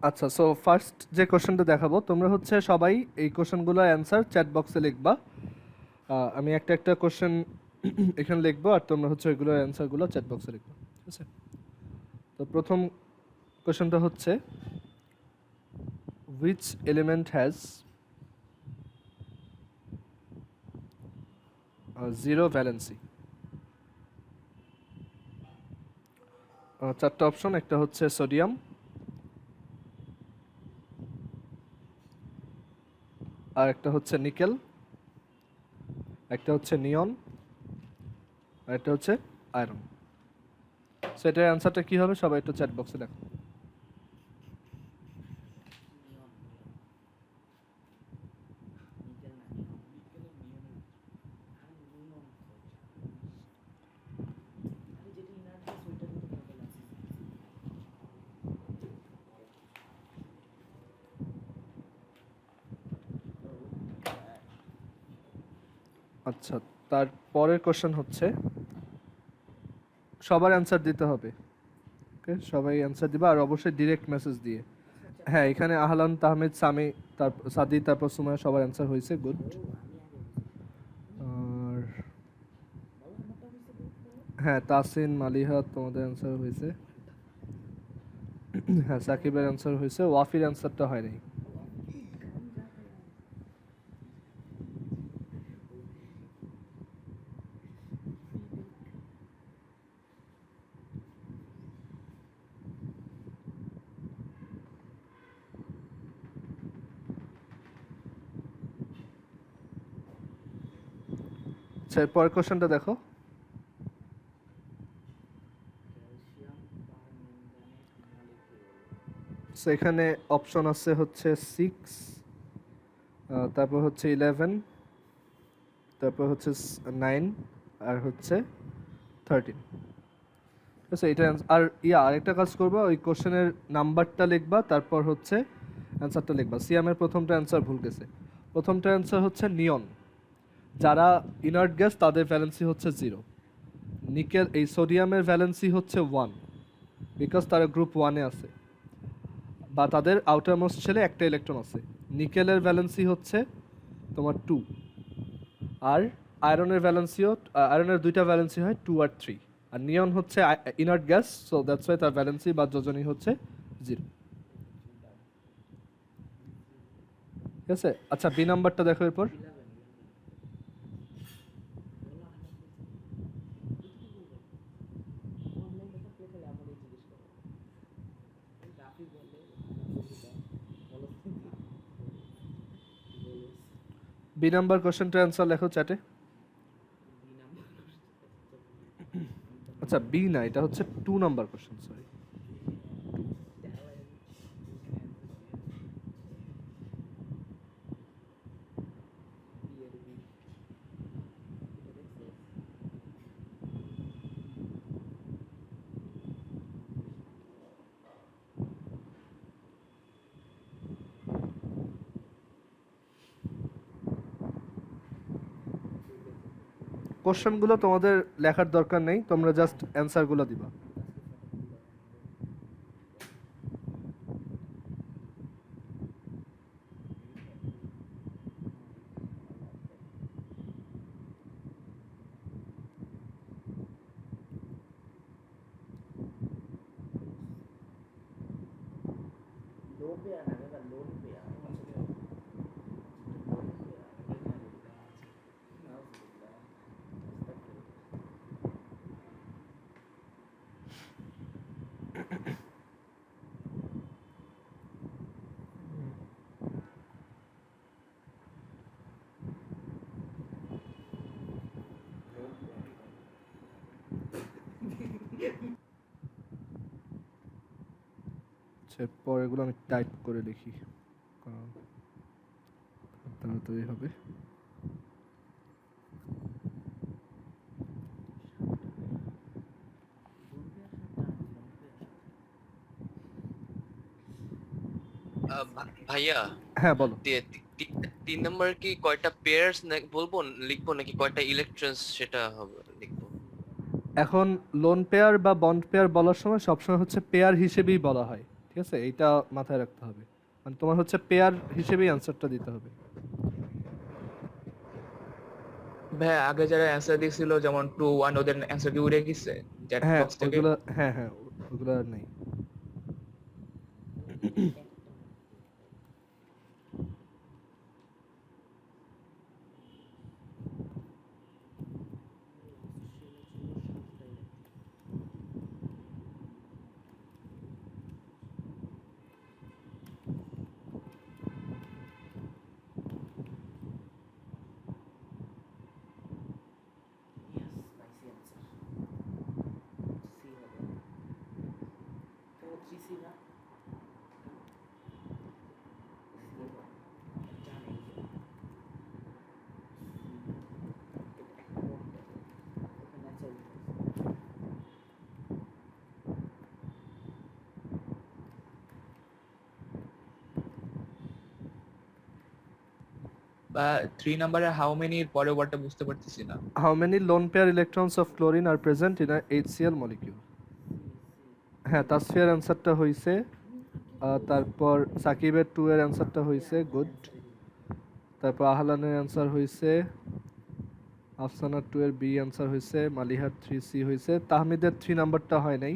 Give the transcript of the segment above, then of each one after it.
আচ্ছা, so first যে কোশ্চেনটা দেখাবো, তোমরা হচ্ছে সবাই এই কোশ্চেনগুলোর অ্যান্সার চ্যাট বক্সে লিখবা। আমি একটা একটা কোশ্চেন এখানে লিখবো, আর তোমরা হচ্ছে ওইগুলোর অ্যান্সারগুলো চ্যাট বক্সে লিখবা, ঠিক আছে? তো প্রথম কোশ্চেনটা হচ্ছে, which element has zero valency? চারটা অপশন, একটা হচ্ছে সোডিয়াম, আর একটা হচ্ছে নিকেল, একটা হচ্ছে নিয়ন, আর একটা হচ্ছে আয়রন। সো এটার অ্যান্সারটা কী হবে সবাই একটু চ্যাট বক্সে দেখো। আচ্ছা, তার পরের কোশ্চেন হচ্ছে, সবার অ্যান্সার দিতে হবে, ওকে? সবাই অ্যান্সার দিবা, আর অবশ্যই ডিরেক্ট মেসেজ দিয়ে। হ্যাঁ, এখানে আহলান, তাহমিদ, সামি, তারপর সাদি, তারপর সুমায়া, সবার অ্যান্সার হয়েছে, গুড। আর হ্যাঁ, তাসিন, মালিহা, তোমাদের অ্যান্সার হয়েছে। হ্যাঁ, সাকিবের অ্যান্সার হয়েছে, ওয়াফির অ্যান্সারটা হয় নাই। আচ্ছা, পরের কোশ্চেনটা দেখো। সো এখানে অপশন আছে হচ্ছে 6, তারপর হচ্ছে 11, তারপর হচ্ছে 9, আর হচ্ছে 13। ঠিক আছে, এটা আর আরেকটা কাজ করবা, ওই কোশ্চেনের নাম্বারটা লিখবা, তারপর হচ্ছে অ্যান্সারটা লিখবা। সিয়ামের প্রথমটা অ্যান্সার ভুল গেছে। প্রথমটা অ্যান্সার হচ্ছে নিয়ন। যারা ইনার্ট গ্যাস তাদের ভ্যালেন্সি হচ্ছে 0। নিকেল, এই সোডিয়ামের ভ্যালেন্সি হচ্ছে 1, বিকজ তারা গ্রুপ 1-এ আছে, বা তাদের আউটারমোস্ট শেলে একটা ইলেকট্রন আছে। নিকেলের ভ্যালেন্সি হচ্ছে তোমার 2, আর আয়রনের ভ্যালেন্সিও, আয়রনের দুইটা ভ্যালেন্সি হয় 2 আর 3। আর নিয়ন হচ্ছে inert gas, so that's why তার ভ্যালেন্সি বা যোজনী হচ্ছে 0, ঠিক আছে? আচ্ছা, বি নাম্বারটা দেখো এরপর। বি নাম্বার কোশ্চেনটা অ্যান্সার লেখো চ্যাটে। আচ্ছা, বি না, এটা হচ্ছে 2 নাম্বার কোশ্চেন, সরি। কোশ্চেনগুলো তোমাদের লেখার দরকার নেই, তোমরা জাস্ট অ্যান্সারগুলো দিবা। আচ্ছা, এরপর এগুলো আমি টাইপ করে লিখি, কারণ তাড়াতাড়ি হবে। ভাইয়া, হ্যাঁ, বলো। 3 নম্বর কি কয়টা পেয়ার্স বলবো, লিখবো নাকি কয়টা ইলেকট্রনস সেটা হবে লিখবো? এখন লোন পেয়ার বা বন্ড পেয়ার বলার সময় সবসময় হচ্ছে পেয়ার হিসেবেই বলা হয়, ঠিক আছে, এইটা মাথায় রাখতে হবে, মানে তোমার হচ্ছে পেয়ার হিসেবেই অ্যান্সারটা দিতে হবে। ভাই আগে যারা অ্যান্সার দিয়েছিল যেমন 2 1 ওদের অ্যান্সার কি উড়ে গেছে চ্যাট হ্যাঁ বক্স থেকে? ওইগুলো, হ্যাঁ হ্যাঁ ওইগুলো আর নেই। বা 3 নাম্বারে হাউ মেনি এর পরের ওয়ার্ডটা বুঝতে পারতেছি না। How many lone pair electrons of chlorine are present in a HCl molecule. হ্যাঁ তাসফিয়ার অ্যান্সারটা হইছে, তারপর সাকিবের 2 এর অ্যান্সারটা হইছে, গুড। তারপর আহলানের অ্যান্সার হইছে, আফসানার 2 এর বি অ্যান্সার হইছে, মালিহার 3C হইছে, তাহমিদের 3 নাম্বারটা হয় নাই,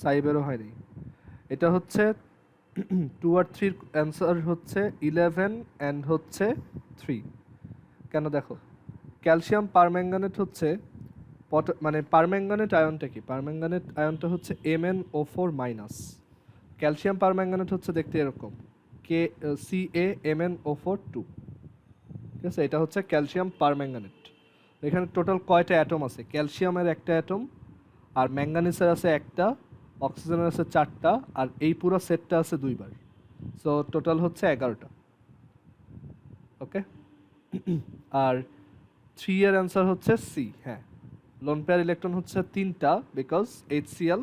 সাইবেরও হয় নাই। এটা হচ্ছে 2 আর 3 অ্যান্সার হচ্ছে 11 অ্যান্ড হচ্ছে 3। কেন দেখো, ক্যালসিয়াম পারম্যাঙ্গানেট হচ্ছে মানে পারম্যাঙ্গানেট আয়নটা কি, পারম্যাঙ্গানেট আয়নটা হচ্ছে MnO4 মাইনাস। ক্যালসিয়াম পারম্যাঙ্গানেট হচ্ছে দেখতে এরকম, CaMnO4 2। ঠিক আছে, এটা হচ্ছে ক্যালসিয়াম পারম্যাঙ্গানেট। এখানে টোটাল কয়টা অ্যাটম আছে, ক্যালসিয়ামের একটা অ্যাটম, আর ম্যাঙ্গানিসের আছে একটা, অক্সিজেনের আছে 4টা, আর এই পুরো সেটটা আছে 2বার। সো টোটাল হচ্ছে 11টা। ওকে, আর 3 এর অ্যান্সার হচ্ছে সি। হ্যাঁ, লোন পেয়ার ইলেকট্রন হচ্ছে 3টা বিকজ HCl।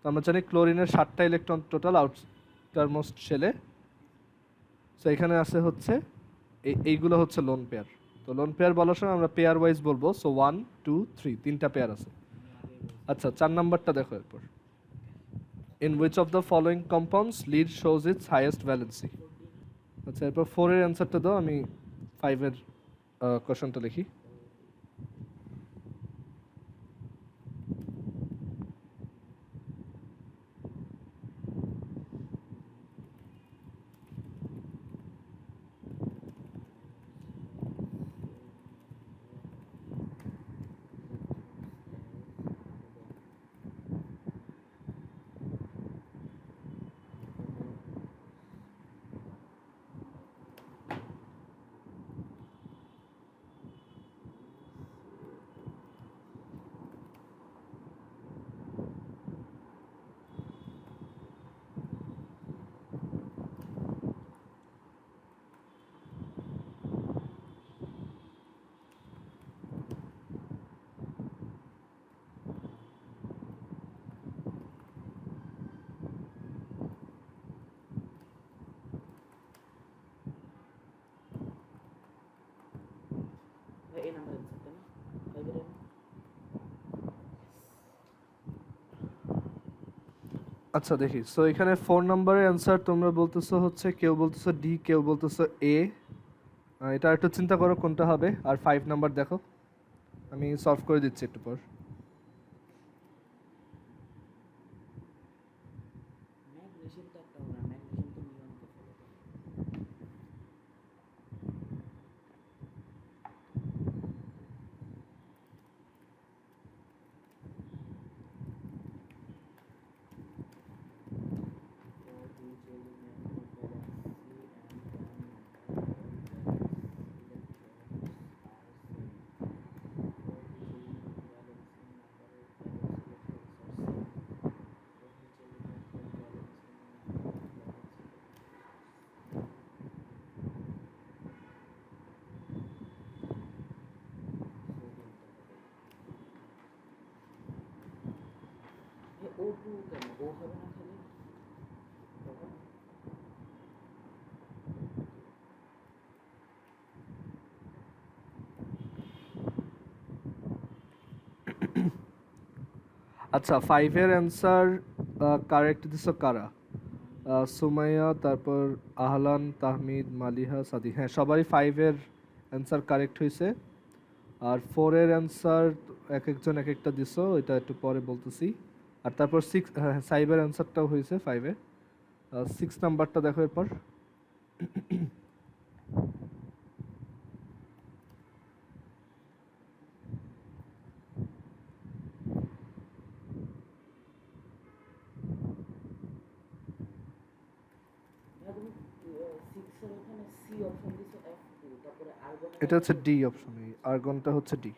তো আমরা জানি ক্লোরিনের 7টা ইলেকট্রন টোটাল আউটারমোস্ট শেলে। সো এখানে আছে হচ্ছে এইগুলো হচ্ছে লোন পেয়ার। তো লোন পেয়ার বলার সময় আমরা পেয়ার ওয়াইজ বলবো। সো 1 2 3 3টা পেয়ার আছে। আচ্ছা 4 নাম্বারটা দেখো এরপর, in which of the following compounds lead shows it's highest valency. আচ্ছা এরপর 4 এর অ্যান্সারটা দাও, আমি 5 এর কোশ্চেনটা লিখি। আচ্ছা দেখি, সো এখানে 4 নম্বরের অ্যান্সার তোমরা বলতেছো হচ্ছে, কেউ বলতেছো ডি, কেউ বলতেছো এ। এটা একটু চিন্তা করো কোনটা হবে। আর 5 নাম্বার দেখো, আমি সলভ করে দিচ্ছি একটু পর। আচ্ছা 5 এর অ্যান্সার কারেক্ট দিছো কারা? সুমাইয়া, তারপর আহলান, তাহমিদ, মালিহা, সাদি। হ্যাঁ, সবারই 5 এর অ্যান্সার কারেক্ট হয়েছে। আর 4 এর অ্যান্সার এক একজন এক একটা দিছো, এটা একটু পরে বলতেছি। আর তারপর 6, হ্যাঁ, সাইবের অ্যান্সারটাও হয়েছে 5 এ। 6 নাম্বারটা দেখো এরপর। এটা হচ্ছে ডি অপশন, এই আর্গনটা হচ্ছে ডি।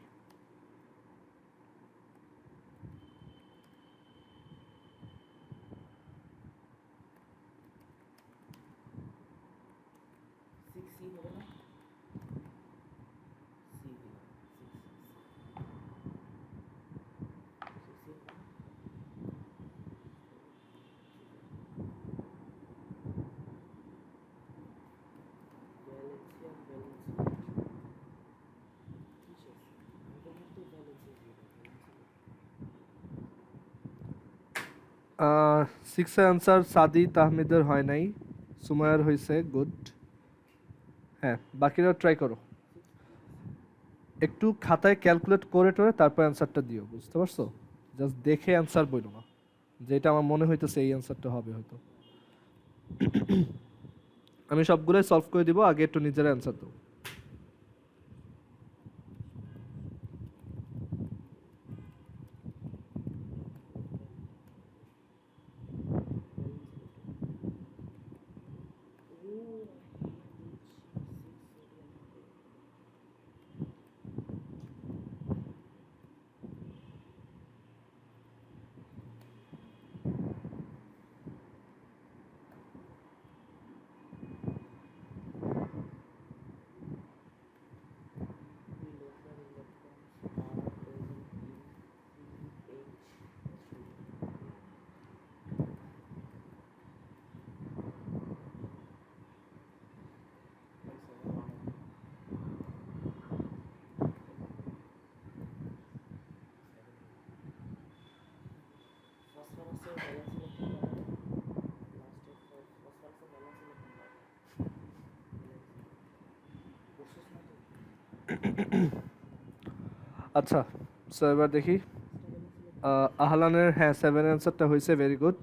সিক্সের অ্যান্সার সাদি তাহমিদের হয় নাই, সুমায়ার হয়েছে, গুড। হ্যাঁ, বাকিরা ট্রাই করো, একটু খাতায় ক্যালকুলেট করে টোরে তারপর অ্যান্সারটা দিও, বুঝতে পারছো? জাস্ট দেখে অ্যান্সার বইলো না, যেটা আমার মনে হইতেছে এই অ্যান্সারটা হবে হয়তো। আমি সবগুলোই সলভ করে দিব, আগে একটু নিজের অ্যান্সার দাও। আচ্ছা, সো এবার দেখি। আহলানের হ্যাঁ 7 অ্যান্সারটা হয়েছে, ভেরি গুড।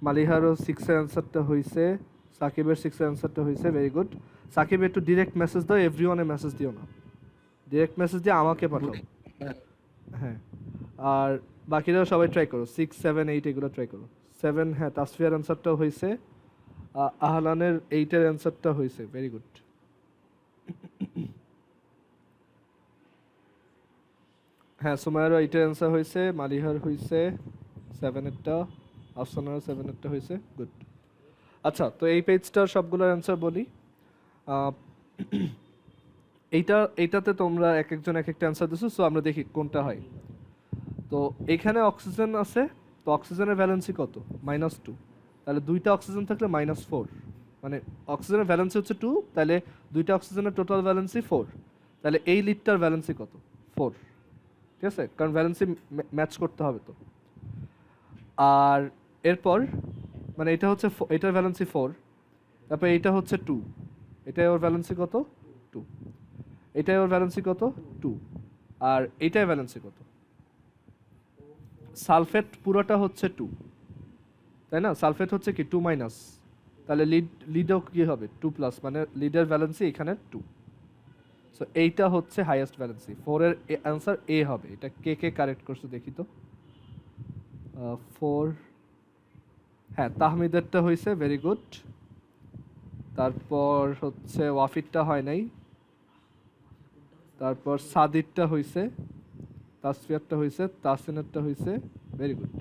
মালিহারও 6 এর অ্যান্সারটা হয়েছে, সাকিবের 6 এর অ্যান্সারটা হয়েছে, ভেরি গুড। সাকিব একটু ডিরেক্ট মেসেজ দাও, এভরিওয়ানে মেসেজ দিও না, ডিরেক্ট মেসেজ দিয়ে আমাকে পাঠাও। হ্যাঁ, আর বাকিরাও সবাই ট্রাই করো, 6, 7, 8 এগুলো ট্রাই করো। 7, হ্যাঁ, তাসফিয়ার অ্যান্সারটাও হয়েছে। আহলানের 8 এর অ্যান্সারটা হয়েছে, ভেরি গুড। হ্যাঁ, সুমায়েরও 8 এর অ্যান্সার হয়েছে, মালিহার হয়েছে 7 এরটা, আফসানারও 7 এরটা হয়েছে, গুড। আচ্ছা, তো এই পেজটার সবগুলোর অ্যান্সার বলি। আহ, এইটাতে তোমরা এক একজন এক একটা অ্যান্সার দিছো, সো আমরা দেখি কোনটা হয়। তো এখানে অক্সিজেন আছে, তো অক্সিজেনের ভ্যালেন্সি কত? -2। তাহলে দুইটা অক্সিজেন থাকলে -4, মানে অক্সিজেনের ভ্যালেন্সি হচ্ছে 2, তাহলে দুইটা অক্সিজেনের টোটাল ভ্যালেন্সি 4। তাহলে এই লিডটার ভ্যালেন্সি কত? 4, ঠিক আছে, কারণ ভ্যালেন্সি ম্যাচ করতে হবে তো। আর এরপর মানে এটা হচ্ছে এটার ভ্যালেন্সি 4, তারপর এইটা হচ্ছে 2, এটাই ওর ভ্যালেন্সি কত? 2। এটাই ওর ভ্যালেন্সি কত? 2। আর এইটাই ভ্যালেন্সি কত? সালফেট পুরোটা হচ্ছে 2, তাই না? সালফেট হচ্ছে কি 2-, তাহলে লিডও কি হবে 2+, মানে লিডের ভ্যালেন্সি এখানে 2। সো এইটা হচ্ছে হাইয়েস্ট ভ্যালেন্সি, 4 এর অ্যান্সার এ হবে। এটা কে কে কারেক্ট করছে দেখি তো। 4, হ্যাঁ, তাহমিদেরটা হয়েছে, ভেরি গুড। তারপর হচ্ছে ওয়াফিরটা হয় নাই, তারপর সাদিরটা হয়েছে, তাসফিয়ারটা হয়েছে, তাসিনেরটা হয়েছে, ভেরি গুড।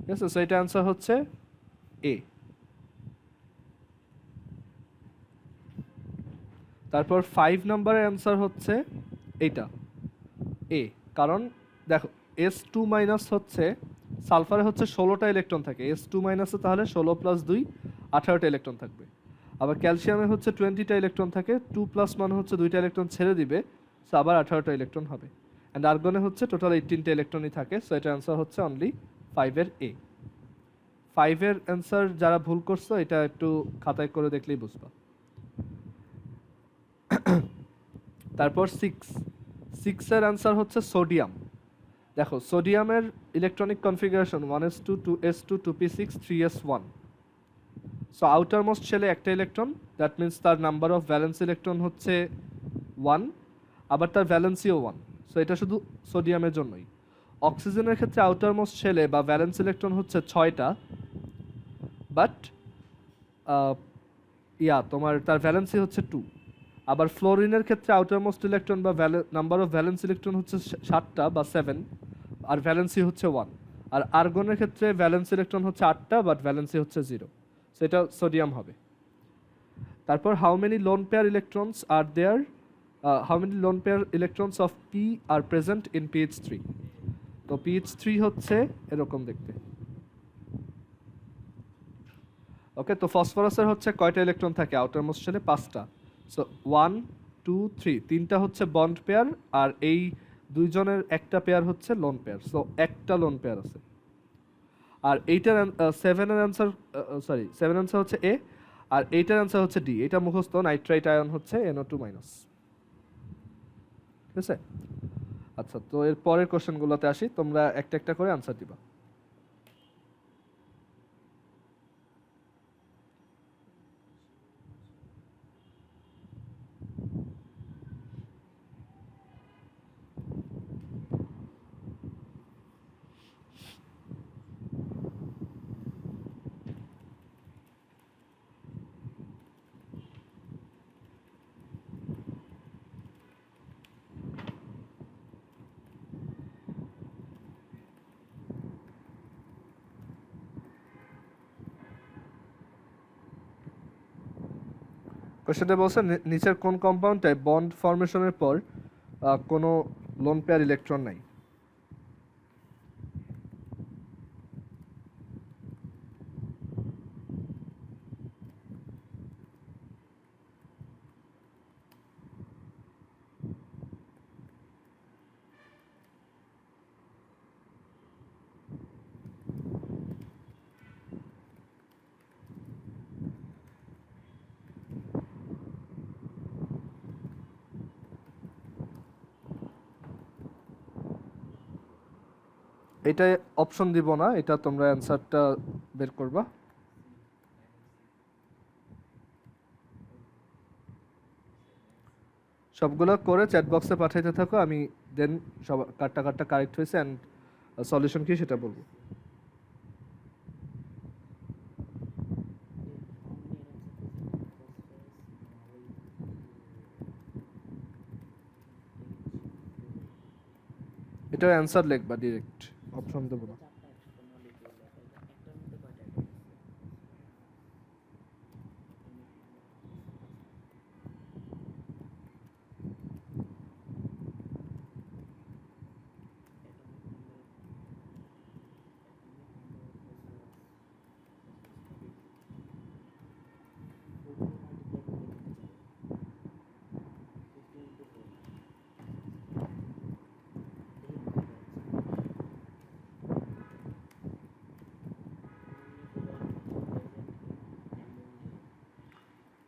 ঠিক আছে, সো এটা অ্যান্সার হচ্ছে এ। তারপর 5 নম্বরের অ্যান্সার হচ্ছে এইটা এ, কারণ দেখো S2- হচ্ছে সালফারে হচ্ছে 16টা ইলেকট্রন থাকে, S2- তাহলে 16 + 2 18টা ইলেকট্রন থাকবে। আবার ক্যালসিয়ামে হচ্ছে 20টা ইলেকট্রন থাকে, 2+ মানে হচ্ছে 2টা ইলেকট্রন ছেড়ে দিবে, সো আবার 18টা ইলেকট্রন হবে। অ্যান্ড আর্গনে হচ্ছে টোটাল 18টা ইলেকট্রনই থাকে, সো এটা অ্যান্সার হচ্ছে অনলি 5 এর এ। 5-এর অ্যান্সার যারা ভুল করছো এটা একটু খাতায় করে দেখলেই বুঝবা। তারপর 6-এর অ্যান্সার হচ্ছে সোডিয়াম। দেখো সোডিয়ামের electronic configuration 1s2 2s2 2p6 3s1। So outermost শেলে একটা ইলেকট্রন, দ্যাট মিন্স তার নাম্বার অফ ভ্যালেন্স ইলেকট্রন হচ্ছে 1, আবার তার ভ্যালেন্সিও 1। সো এটা শুধু সোডিয়ামের জন্যই। অক্সিজেনের ক্ষেত্রে আউটার মোস্ট শেলে বা ভ্যালেন্স ইলেকট্রন হচ্ছে 6টা, বাট তোমার তার ভ্যালেন্সি হচ্ছে 2। আবার ফ্লোরিনের ক্ষেত্রে আউটার মোস্ট ইলেকট্রন বা নাম্বার অফ ভ্যালেন্স ইলেকট্রন হচ্ছে 7টা বা 7, আর ভ্যালেন্সি হচ্ছে 1। আর আর্গনের ক্ষেত্রে ভ্যালেন্স ইলেকট্রন হচ্ছে 8টা, বাট ভ্যালেন্সি হচ্ছে 0। সো এটা সোডিয়াম হবে। তারপর how many lone pair electrons are there, how many lone pair electrons of P are present in PH3। তো PH3 হচ্ছে এরকম দেখতে। ওকে, তো ফসফরাসের হচ্ছে কয়টা ইলেকট্রন থাকে আউটার মোস্ট শেলে? 5টা। সো 1 2 3, 3টা হচ্ছে বন্ড পেয়ার, আর এই দুইজনের একটা পেয়ার হচ্ছে লোন পেয়ার। সো একটা লোন পেয়ার আছে। আর এইটার 7-এর অ্যান্সার, সরি 7 অ্যান্সার হচ্ছে এ, আর এইটার অ্যান্সার হচ্ছে ডি। এটা মুখস্থ, নাইট্রাইট আয়ন হচ্ছে NO2-। ঠিক আছে? আচ্ছা, তো এর পরের কোশ্চেনগুলোতে আসি, তোমরা একটা একটা করে অ্যান্সার দিবা। কোশ্চেনটা বলছে নিচের কোন কম্পাউন্ডটায় বন্ড ফর্মেশনের পর কোনো লোন পেয়ার ইলেকট্রন নাই? এটা অপশন দিব না, এটা তোমরা অ্যান্সারটা বের করবা। সবগুলো করে চ্যাট বক্সে পাঠাইতে থাকো, আমি দেন সব কাটটা কাটটা কারেক্ট হয়েছে অ্যান্ড সলিউশন কি সেটা বলবো। এটা অ্যান্সার লিখবা ডিরেক্ট, অপশন দেবো না।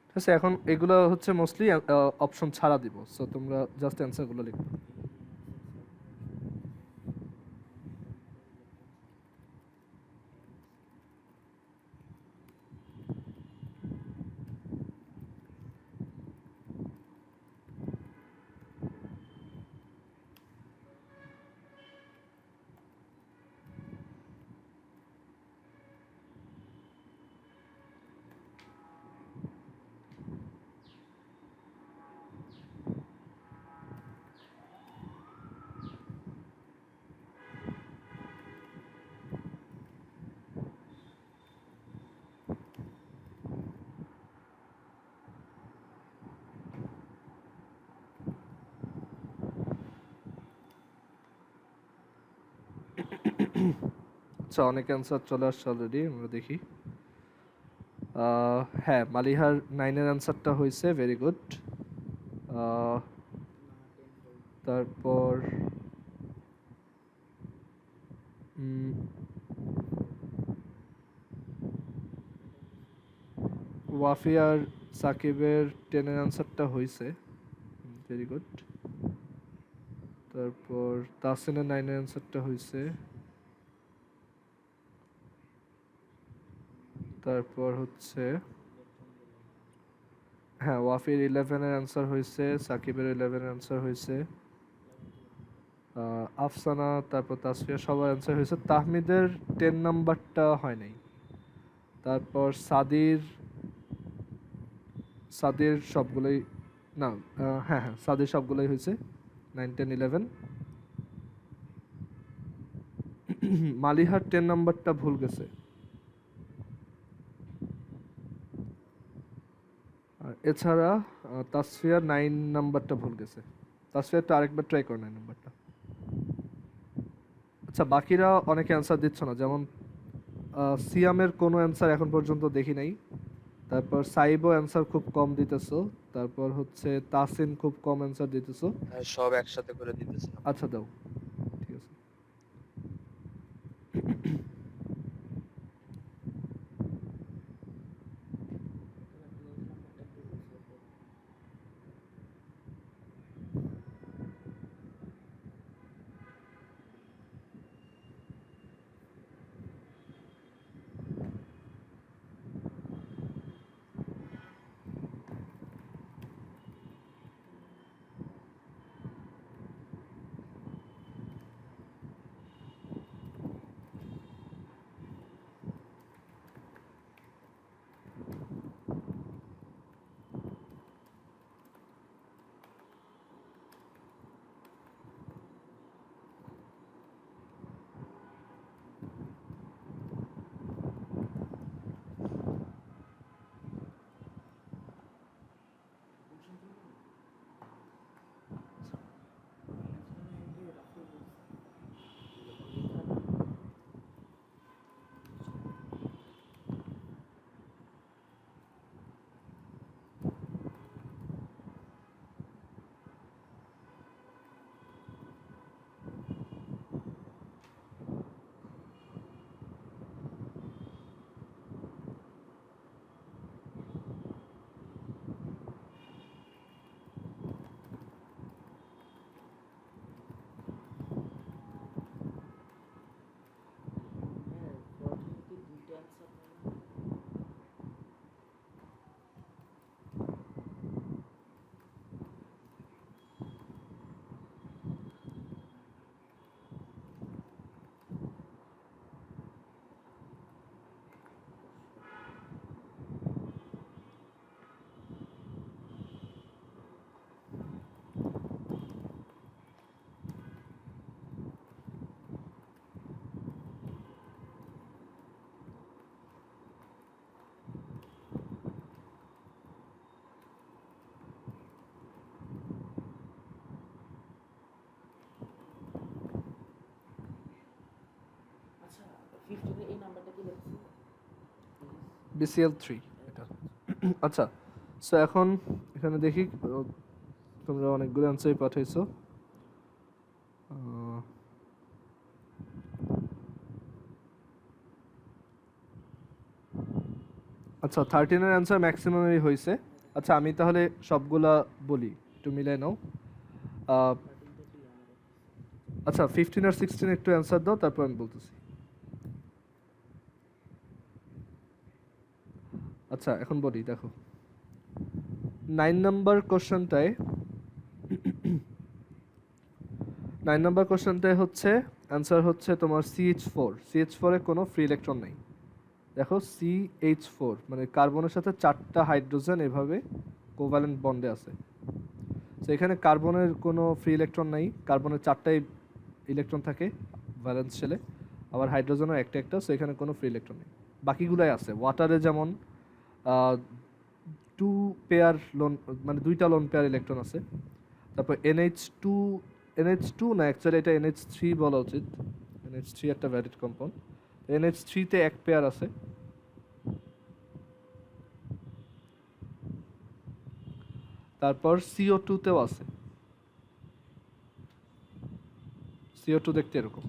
ঠিক আছে, এখন এগুলো হচ্ছে মোস্টলি অপশন ছাড়া দিব, সো তোমরা জাস্ট অ্যান্সারগুলো লিখবে। আচ্ছা, অনেক অ্যান্সার চলে আসছে অলরেডি, আমরা দেখি। হ্যাঁ, মালিহার 9-এর অ্যান্সারটা হয়েছে, ভেরি গুড। তারপর ওয়াফি আর সাকিবের 10-এর অ্যান্সারটা হয়েছে, ভেরি গুড। তারপর তাসিনের 9-এর অ্যান্সারটা হয়েছে। তারপর হচ্ছে হ্যাঁ ওয়াফির 11-এর অ্যান্সার হয়েছে, সাকিবের 11-এর অ্যান্সার হয়েছে, আফসানা তারপর তাসফিয়া সবার অ্যান্সার হয়েছে। তাহমিদের 10 নাম্বারটা হয় নাই। তারপর সাদির সবগুলোই না, হ্যাঁ হ্যাঁ সাদির সবগুলোই হয়েছে 9, 10, 11। মালিহার 10 নাম্বারটা ভুল গেছে। আর এছাড়া তাসফিয়ার 9 নাম্বারটা ভুল গেছে। তাসফিয়ারটা আরেকবার ট্রাই করো 9 নাম্বারটা। আচ্ছা বাকিরা অনেকে অ্যান্সার দিচ্ছ না, যেমন সিয়ামের কোনো অ্যান্সার এখন পর্যন্ত দেখি নাই। তারপর সাইবও অ্যান্সার খুব কম দিতেছো। তারপর হচ্ছে তাসিন খুব কম অ্যান্সার দিতেছো। সব একসাথে করে দিতেছি। আচ্ছা দাও, ঠিক আছে। BCL 3 এটা। আচ্ছা সো এখন এখানে দেখি তোমরা অনেকগুলো অ্যান্সারই পাঠাইছো। আচ্ছা 13-এর অ্যান্সার ম্যাক্সিমামই হয়েছে। আচ্ছা আমি তাহলে সবগুলা বলি, একটু মিলাই নাও। আচ্ছা 15 আর 16 একটু অ্যান্সার দাও, তারপর আমি বলতেছি। আচ্ছা এখন বলি, দেখো 9 নাম্বার কোশ্চেনটায় 9 নাম্বার কোশ্চেনটায় হচ্ছে অ্যান্সার হচ্ছে তোমার CH4 এ কোনো ফ্রি ইলেকট্রন নাই। দেখো CH4 মানে কার্বনের সাথে 4টা হাইড্রোজেন এভাবে কোভ্যালেন্ট বন্ডে আছে। তো এখানে কার্বনের কোনো ফ্রি ইলেকট্রন নাই, কার্বনের 4টাই ইলেকট্রন থাকে ভ্যালেন্স শেলে, আবার হাইড্রোজেনও একটা একটা, সো এখানে কোনো ফ্রি ইলেকট্রন নেই। বাকিগুলাই আছে। ওয়াটারে যেমন 2 পেয়ার লোন মানে 2টা লোন পেয়ার ইলেকট্রন আছে। তারপর NH2 না, অ্যাকচুয়ালি এটা NH3 বলা উচিত। NH3 একটা ভ্যালিড কম্পাউন্ড। NH3 তে এক পেয়ার আছে। তারপর CO2 তেও আছে। CO2 দেখতে এরকম।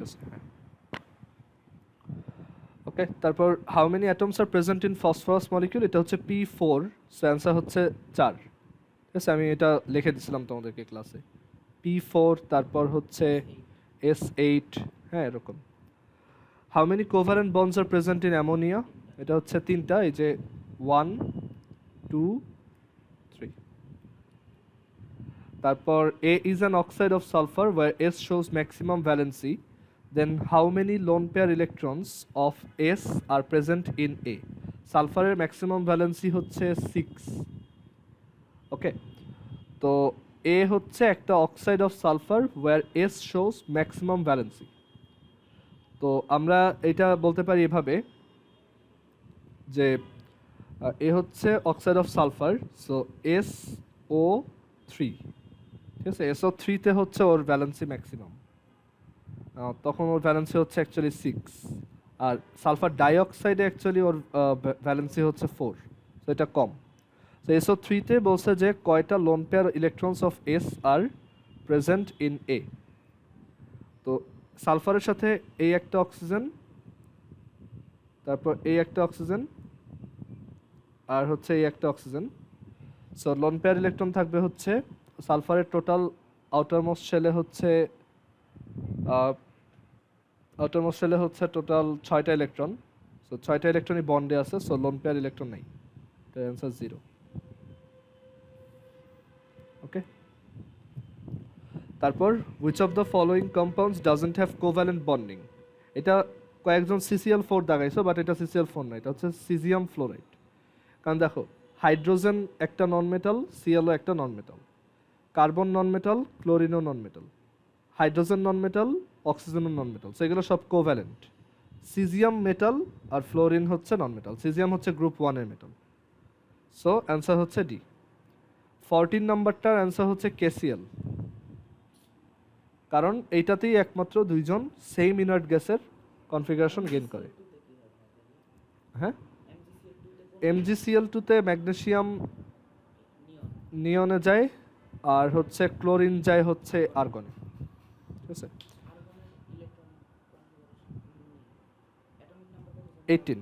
আছে হ্যাঁ ওকে তারপর how many atoms R present in phosphorus molecule এটা হচ্ছে P4 সো অ্যান্সার হচ্ছে 4 ঠিক আছে আমি এটা লিখে দিছিলাম তোমাদেরকে ক্লাসে P4 তারপর হচ্ছে S8 হ্যাঁ এরকম how many covalent bonds are present in ammonia এটা হচ্ছে তিনটা এই যে 1 2 3 তারপর A is an oxide of sulfur where S shows maximum valency then how many lone pair electrons of S are present in A সালফারের maximum valency হচ্ছে 6 okay তো A হচ্ছে একটা oxide of sulphur where S shows maximum valency তো আমরা এটা বলতে পারি এভাবে যে এ হচ্ছে oxide of sulphur so SO3 ঠিক আছে SO3 তে হচ্ছে ওর ভ্যালেন্সি ম্যাক্সিমাম তখন ওর ভ্যালেন্সি হচ্ছে অ্যাকচুয়ালি 6 আর সালফার ডাইঅক্সাইডে অ্যাকচুয়ালি ওর ভ্যালেন্সি হচ্ছে 4 সো এটা কম সো SO3 তে বলছে যে কয়টা lone pair electrons of S are present in A তো সালফারের সাথে এই একটা অক্সিজেন তারপর এই একটা অক্সিজেন আর হচ্ছে এই একটা oxygen so lone pair electron থাকবে হচ্ছে সালফারের টোটাল আউটারমোস্ট শেলে হচ্ছে টোটাল 6টা ইলেকট্রন সো 6টা ইলেকট্রনই বন্ডে আছে সো লোন পেয়ার ইলেকট্রন নাই তো অ্যান্সার 0 ওকে তারপর which of the following compounds doesn't have covalent bonding এটা কয়েকজন CCl4 দাগাইছো বাট এটা CCl4 না এটা হচ্ছে সিজিয়াম ফ্লোরাইড কারণ দেখো হাইড্রোজেন একটা নন মেটাল সিএলও একটা non metal carbon non metal ক্লোরিনও non metal hydrogen non metal অক্সিজেনও নন মেটাল সো এগুলো সব কোভ্যালেন্ট সিজিয়াম মেটাল আর ফ্লোরিন হচ্ছে নন মেটাল সিজিয়াম হচ্ছে গ্রুপ 1 এর মেটাল সো অ্যান্সার হচ্ছে ডি 14 নাম্বারটার অ্যান্সার হচ্ছে কেসিএল কারণ এইটাতেই একমাত্র দুইজন সেম ইনার্ট গ্যাসের কনফিগারেশন গেইন করে হ্যাঁ MgCl2 তে ম্যাগনেসিয়াম নিয়নে যায় আর হচ্ছে ক্লোরিন যায় হচ্ছে আর্গনে ঠিক আছে 18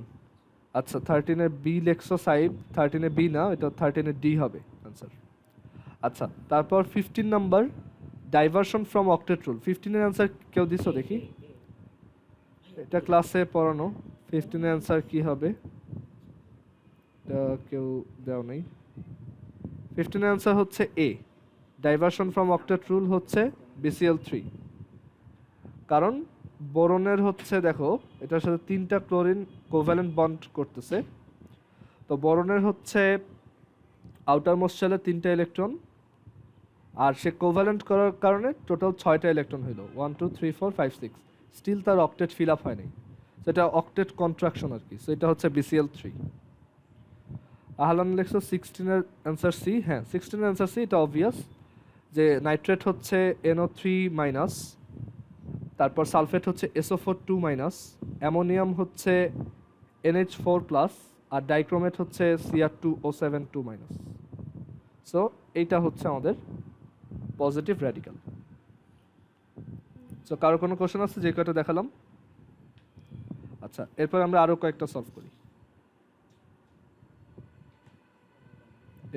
আচ্ছা 13 এর বি লেখছো সাইব 13 এ বি না এটা 13 এর ডি হবে आंसर আচ্ছা তারপর 15 number diversion from octet rule 15 এর आंसर কেউ দিছো দেখি এটা ক্লাসে পড়ানো 15 এর आंसर কি হবে এটা কেউ দাও নাই 15 এর आंसर হচ্ছে এ ডাইভারশন ফ্রম অক্টেট রুল হচ্ছে BCl3 কারণ বোরনের হচ্ছে দেখো এটার সাথে তিনটা ক্লোরিন কোভ্যালেন্ট বন্ড করতেছে তো বোরনের হচ্ছে আউটার মোস্ট শেলে তিনটা ইলেকট্রন আর সে কোভ্যালেন্ট করার কারণে টোটাল 6টা ইলেকট্রন হলো 1 2 3 4 5 6 স্টিল তার অক্টেট ফিল আপ হয়নি সেটা অক্টেট কন্ট্রাকশন আর কি সো এটা হচ্ছে BCl3 আহলান লেখছো 16 এর आंसर সি হ্যাঁ 16 এর आंसर সি এটা অবভিয়াস যে নাইট্রেট হচ্ছে NO3 মাইনাস তারপর সালফেট হচ্ছে SO4 2 মাইনাস অ্যামোনিয়াম হচ্ছে NH4 প্লাস আর ডাইক্রোমেট হচ্ছে Cr2O7 2 মাইনাস সো এইটা হচ্ছে আমাদের পজিটিভ র্যাডিক্যাল সো কারো কোনো কোশ্চেন আছে যে কয়টা দেখালাম আচ্ছা এরপর আমরা আরো কয়েকটা সলভ করি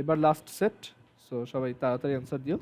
এবার লাস্ট সেট সো সবাই তাড়াতাড়ি অ্যান্সার দিও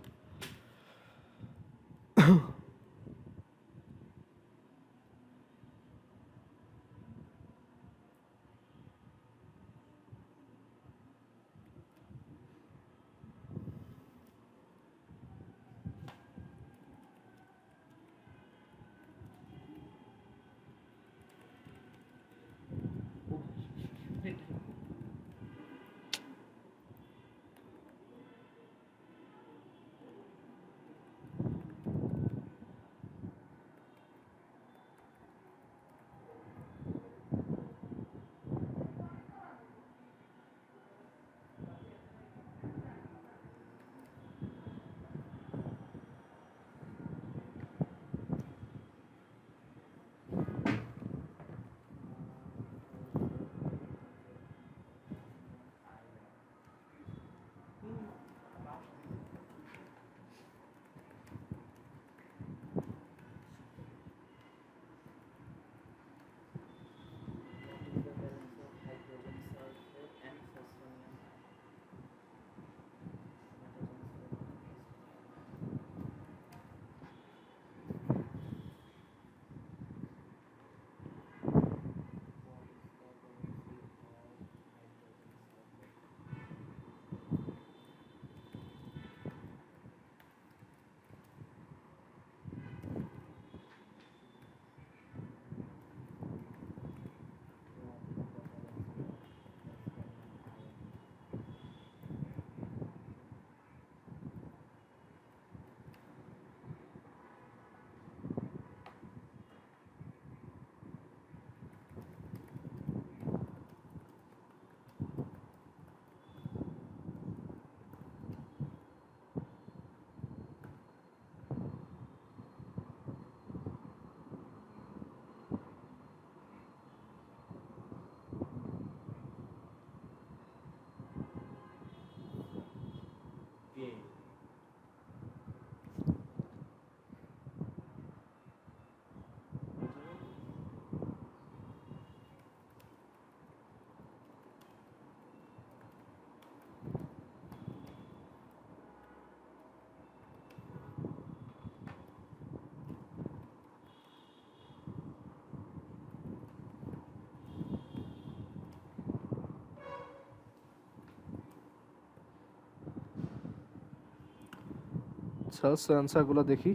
আচ্ছা, সো অ্যান্সারগুলো দেখি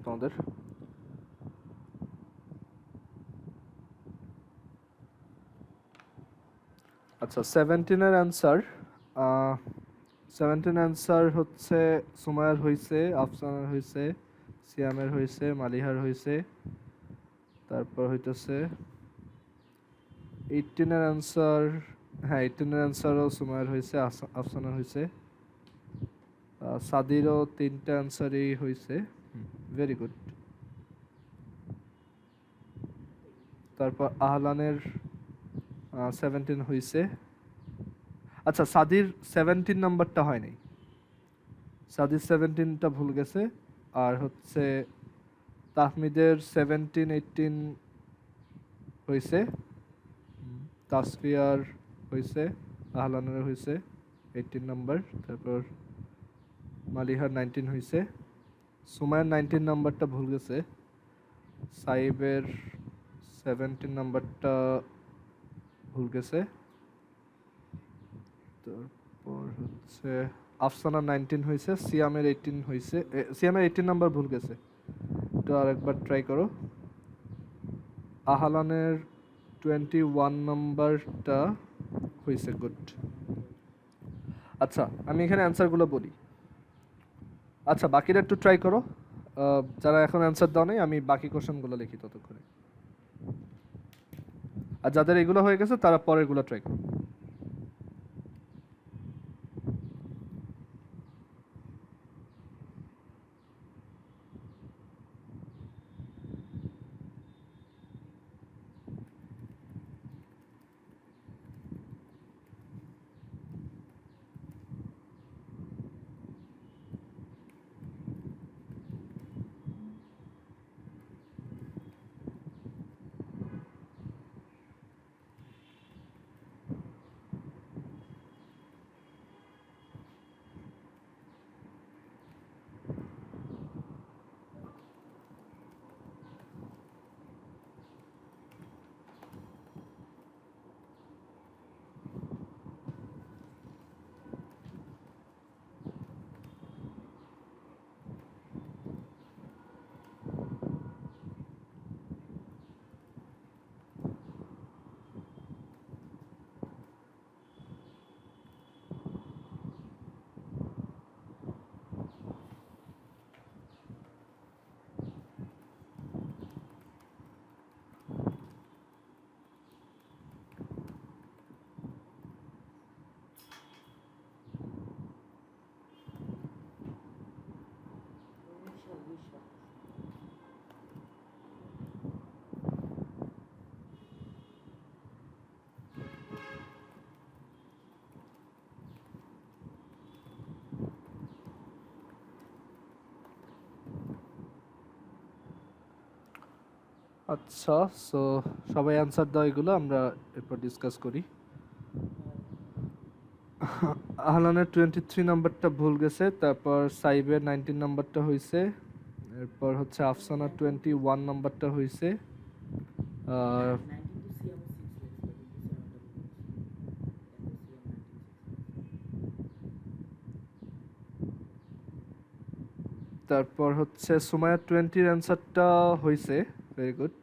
তোমাদের। আচ্ছা, 17-এর অ্যান্সার, 17 অ্যান্সার হচ্ছে সুমায়ার হইছে, আফসানার হইছে, সিয়ামের হইছে, মালিহার হইছে, তারপর হইতেছে 18-এর অ্যান্সার, হ্যাঁ 18-এর অ্যান্সারও সুমায়ার হইছে, আফসানার হইছে, সাদিরও 3টা অ্যান্সারই হইছে, ভেরি গুড। তারপর আহলানের 17 হইছে। আচ্ছা, সাদির 17 নাম্বারটা হয় নাই, সাদির 17টা ভুল গেছে। আর হচ্ছে তাহমিদের 17 18 হইছে, তাসফিয়ার হইছে, আহলানের হইছে 18 নাম্বার, তারপর মালিহার 19 হইছে, সুমায়ের 19 নাম্বারটা ভুল গেছে, সাইবের 17 নাম্বারটা ভুল গেছে, তারপর হচ্ছে আফসানা 19 হয়েছে, সিয়ামের 18 হয়েছে, সিয়ামের 18 নাম্বার ভুল গেছে, তো আরেকবার ট্রাই করো। আহলানের 21 নাম্বারটা হয়েছে, গুড। আচ্ছা, আমি এখানে অ্যান্সারগুলো বলি। আচ্ছা, বাকিটা একটু ট্রাই করো, যারা এখন অ্যান্সার দাও নাই আমি বাকি কোশ্চেনগুলো লিখি ততক্ষণে, আর যাদের এগুলো হয়ে গেছে তারা পরেরগুলো ট্রাই করো। আচ্ছা, সো সবাই অ্যান্সার দাও, এগুলো আমরা এরপর ডিসকাস করি। আহলানের 23 নাম্বারটা ভুল গেছে, তারপর সাইবের 19 নাম্বারটা হয়েছে, এরপর হচ্ছে আফসানার 21 নাম্বারটা হয়েছে, আর তারপর হচ্ছে সুমায়ার 20-র অ্যান্সারটা হয়েছে, ভেরি গুড।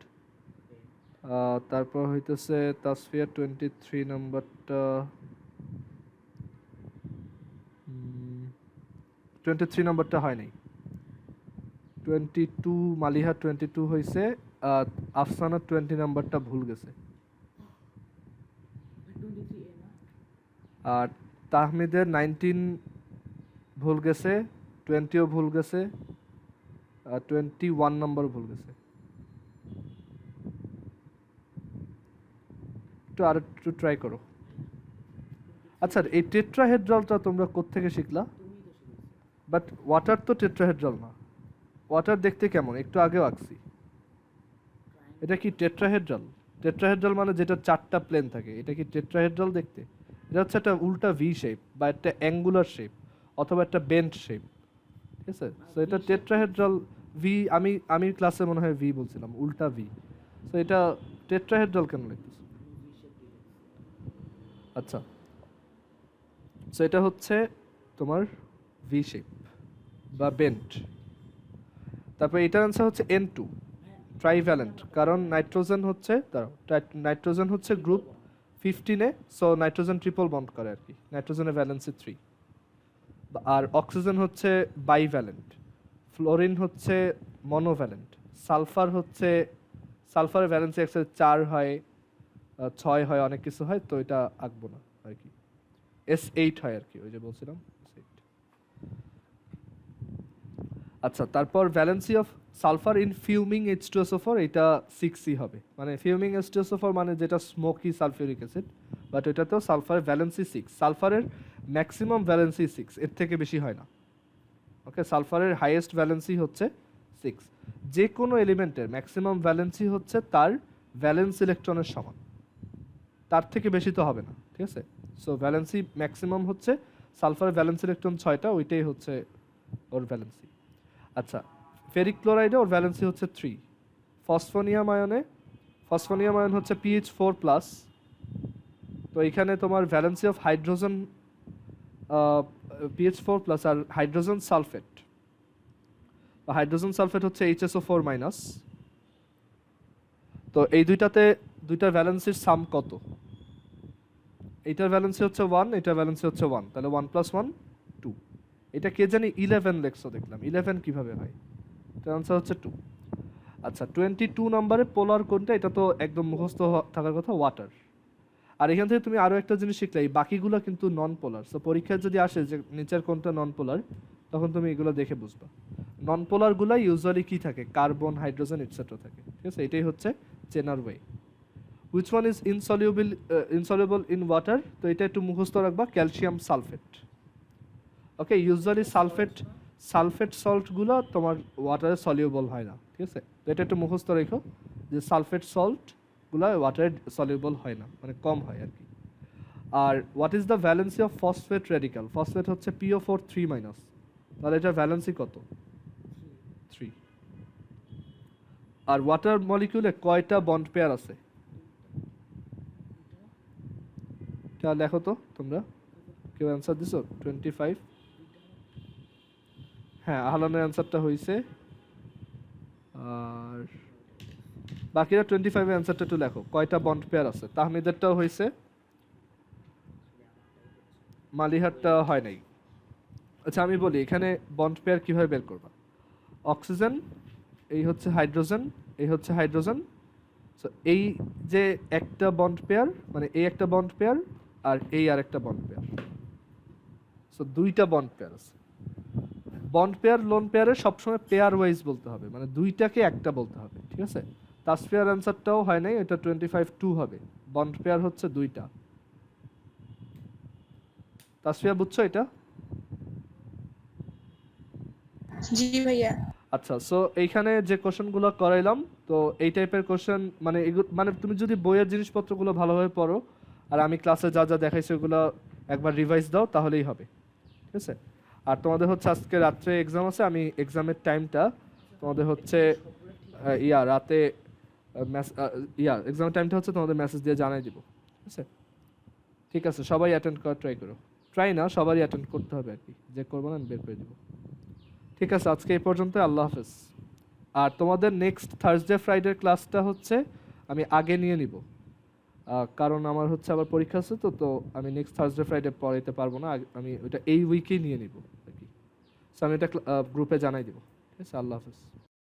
তারপর হইতেছে তাসফিয়ার 23 নাম্বারটা, 23 নাম্বারটা হয় নাই, 22 মালিহা 22 হয়েছে, আফসানার 20 নাম্বারটা ভুল গেছে, আর তাহমিদের 19 ভুল গেছে, 20ও ভুল গেছে, 21 নাম্বার ভুল গেছে। একটু আর একটু ট্রাই করো। আচ্ছা, এই টেট্রাহেড্রালটা তোমরা কোত্থেকে শিখলা? বাট ওয়াটার তো টেট্রাহেড্রাল না, ওয়াটার দেখতে কেমন একটু আগেও আঁকছি, এটা কি টেট্রাহেড্রাল? টেট্রাহেড্রাল মানে যেটা 4টা প্লেন থাকে, এটা কি টেট্রাহেড্রাল দেখতে? এটা হচ্ছে একটা উল্টা ভি শেপ বা একটা অ্যাঙ্গুলার শেপ অথবা একটা বেন্ট শেপ, ঠিক আছে? সো এটা টেট্রাহেড্রাল ভি, আমি ক্লাসে মনে হয় ভি বলছিলাম, উল্টা ভি। সো এটা টেট্রাহেড্রাল কেন লিখতেছে? আচ্ছা, সো এটা হচ্ছে তোমার ভি শেপ, বা বেন্ট। তারপর এটার অ্যান্সার হচ্ছে N2 ট্রাইভ্যালেন্ট, কারণ নাইট্রোজেন হচ্ছে গ্রুপ 15-এ, সো নাইট্রোজেন ট্রিপল বন্ড করে আর কি, নাইট্রোজেনের ভ্যালেন্সি 3। আর অক্সিজেন হচ্ছে বাইভ্যালেন্ট, ফ্লোরিন হচ্ছে মনোভ্যালেন্ট, সালফারের ভ্যালেন্সি একসাথে 4 হয়, 6 হয়, অনেক কিছু হয়, তো এটা আঁকবো না আর কি। S8 হয় আর কি, ওই যে বলছিলাম S8। আচ্ছা, তারপর valency of sulphur in fuming H2SO4 এটা 6ই হবে, মানে ফিউমিং H2SO4 মানে যেটা স্মোকি সালফিউরিক অ্যাসিড, বাট এটাতেও সালফারের ভ্যালেন্সি 6, সালফারের ম্যাক্সিমাম ভ্যালেন্সি 6, এর থেকে বেশি হয় না। ওকে, সালফারের হাইয়েস্ট ভ্যালেন্সি হচ্ছে 6। যে কোনো এলিমেন্টের ম্যাক্সিমাম ভ্যালেন্সি হচ্ছে তার ভ্যালেন্স ইলেকট্রনের সমান, তার থেকে বেশি তো হবে না, ঠিক আছে? সো ভ্যালেন্সি ম্যাক্সিমাম হচ্ছে সালফারের ভ্যালেন্স ইলেকট্রন 6টা, ওইটাই হচ্ছে ওর ভ্যালেন্সি। আচ্ছা, ফেরিক ক্লোরাইডে ওর ভ্যালেন্সি হচ্ছে 3। ফসফোনিয়াম আয়ন হচ্ছে PH4+, তো এখানে তোমার ভ্যালেন্সি অফ হাইড্রোজেন PH4+ আর হাইড্রোজেন সালফেট হচ্ছে HSO4-। তো এই দুইটার ভ্যালেন্সির সাম কত? এইটার ভ্যালেন্সি হচ্ছে 1, এটার ভ্যালেন্সি হচ্ছে 1, তাহলে 1 + 1 2। এটা কে জানি 11 লেখছো দেখলাম, 11 কিভাবে হয়? এটার আনসার হচ্ছে 2। আচ্ছা, 22 নম্বরে পোলার কোনটা? এটা তো একদম মুখস্থ থাকার কথা, ওয়াটার। আর এখান থেকে তুমি আরো একটা জিনিস শিখলে, এই বাকিগুলো কিন্তু নন পোলার, সো পরীক্ষায় যদি আসে যে নিচের কোনটা নন পোলার, তখন তুমি এগুলো দেখে বুঝবা। নন পোলারগুলো ইউজুয়ালি কি থাকে? কার্বন, হাইড্রোজেন এটসেট্রা থাকে, ঠিক আছে? এটাই হচ্ছে চেনার way. Which one is insoluble in water? তো এটা একটু মুখস্থ রাখবা, ক্যালসিয়াম সালফেট। ওকে, ইউজুয়ালি সালফেট সল্টগুলো তোমার ওয়াটারে সলিউবল হয় না, ঠিক আছে? তো এটা একটু মুখস্থ রেখো যে সালফেট সল্টগুলো ওয়াটারে সলিউবল হয় না, মানে কম হয় আর কি। আর what is the valency of phosphate radical? Phosphate হচ্ছে PO4 3-, তাহলে এটার ভ্যালেন্সি কত? 3। আর ওয়াটার মলিকিউলে কয়টা বন্ড পেয়ার আছে? তা দেখো তো তোমরা, কেউ অ্যান্সার দিছো? 25। হ্যাঁ, আহলানের অ্যান্সারটা হয়েছে, আর বাকিরা 25 এর অ্যান্সারটা একটু লেখো, কয়টা বন্ড পেয়ার আছে? তাহমিদেরটাও হয়েছে, মালিহারটা হয় নাই। আচ্ছা, আমি বলি এখানে বন্ড পেয়ার কিভাবে বের করবা। অক্সিজেন, এই হচ্ছে হাইড্রোজেন, এই হচ্ছে হাইড্রোজেন, সো এই যে একটা বন্ড পেয়ার, মানে এই একটা বন্ড পেয়ার আর এই আর একটা বন্ড পেয়ার, সো দুইটা বন্ড পেয়ার আছে। বন্ড পেয়ার লোন পেয়ারে সবসময় পেয়ার ওয়াইজ বলতে হবে, মানে দুইটাকে একটা বলতে হবে, ঠিক আছে? তাসফিয়ার অ্যান্সারটাও হয় নাই, এটা 25-2 হবে। বন্ড পেয়ার হচ্ছে দুইটা। তাসফিয়া, বুঝছো এটা? জি ভাইয়া। আচ্ছা, সো এইখানে যে কোশ্চেনগুলো করাইলাম, তো এই টাইপের কোশ্চেন মানে মানে তুমি যদি বইয়ের জিনিসপত্রগুলো ভালোভাবে পড়ো আর আমি ক্লাসে যা যা দেখাইছি ওগুলো একবার রিভাইজ দাও, তাহলেই হবে, ঠিক আছে? আর তোমাদের হচ্ছে আজকে রাত্রে এক্সাম আছে, আমি এক্সামের টাইমটা তোমাদের হচ্ছে রাতে এক্সামের টাইমটা হচ্ছে তোমাদের মেসেজ দিয়ে জানাই দিব, ঠিক আছে? ঠিক আছে, সবাই অ্যাটেন্ড করার ট্রাই করো। ট্রাই না, সবারই অ্যাটেন্ড করতে হবে আর কি, যে করবো না আমি বের করে দিব। ঠিক আছে, আজকে এই পর্যন্ত, আল্লাহ হাফেজ। আর তোমাদের নেক্সট থার্সডে ফ্রাইডের ক্লাসটা হচ্ছে আমি আগে নিয়ে নিব, কারণ আমার হচ্ছে আবার পরীক্ষা আছে, তো আমি নেক্সট থার্সডে ফ্রাইডে পড়াইতে পারবো না, আমি ওইটা এই উইকেই নিয়ে নিব আর কি। সো আমি এটা গ্রুপে জানাই দিব, ঠিক আছে? আল্লাহ হাফেজ।